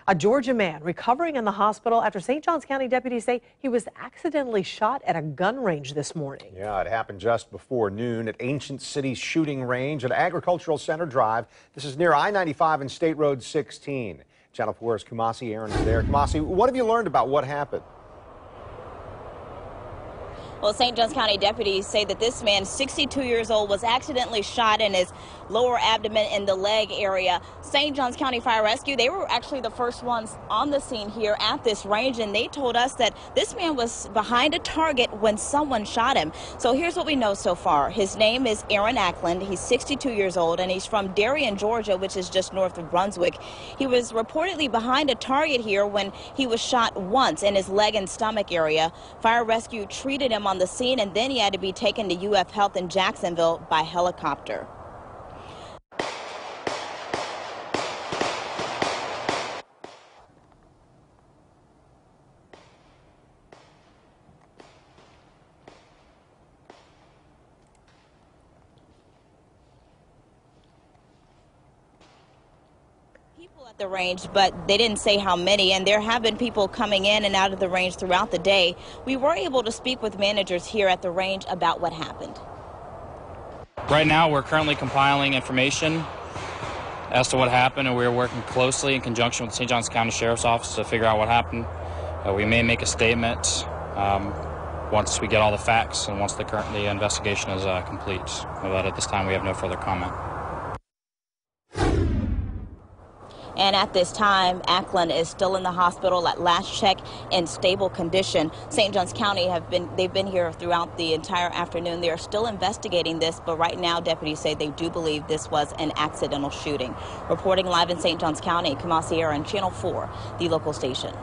A Georgia man recovering in the hospital after St. Johns County deputies say he was accidentally shot at a gun range this morning. Yeah, it happened just before noon at Ancient City Shooting Range at Agricultural Center Drive. This is near I-95 and State Road 16. Channel 4's Kumasi Aaron is there. Kumasi, what have you learned about what happened? Well, St. Johns County deputies say that this man, 62 years old, was accidentally shot in his lower abdomen in the leg area. St. Johns County Fire Rescue, they were actually the first ones on the scene here at this range, and they told us that this man was behind a target when someone shot him. So here's what we know so far. His name is Aaron Ackland. He's 62 years old, and he's from Darien, Georgia, which is just north of Brunswick. He was reportedly behind a target here when he was shot once in his leg and stomach area. Fire Rescue treated him on the scene, and then he had to be taken to UF Health in Jacksonville by helicopter. People at the range, but they didn't say how many, and there have been people coming in and out of the range throughout the day. We were able to speak with managers here at the range about what happened. Right now, we're currently compiling information as to what happened, and we're working closely in conjunction with the St. Johns County Sheriff's Office to figure out what happened. We may make a statement once we get all the facts and once the investigation is complete. But at this time, we have no further comment. And at this time, Ackland is still in the hospital at last check in stable condition. St. Johns County they've been here throughout the entire afternoon. They are still investigating this, but right now deputies say they do believe this was an accidental shooting. Reporting live in St. Johns County, Kumasi Aaron, Channel 4, the local station.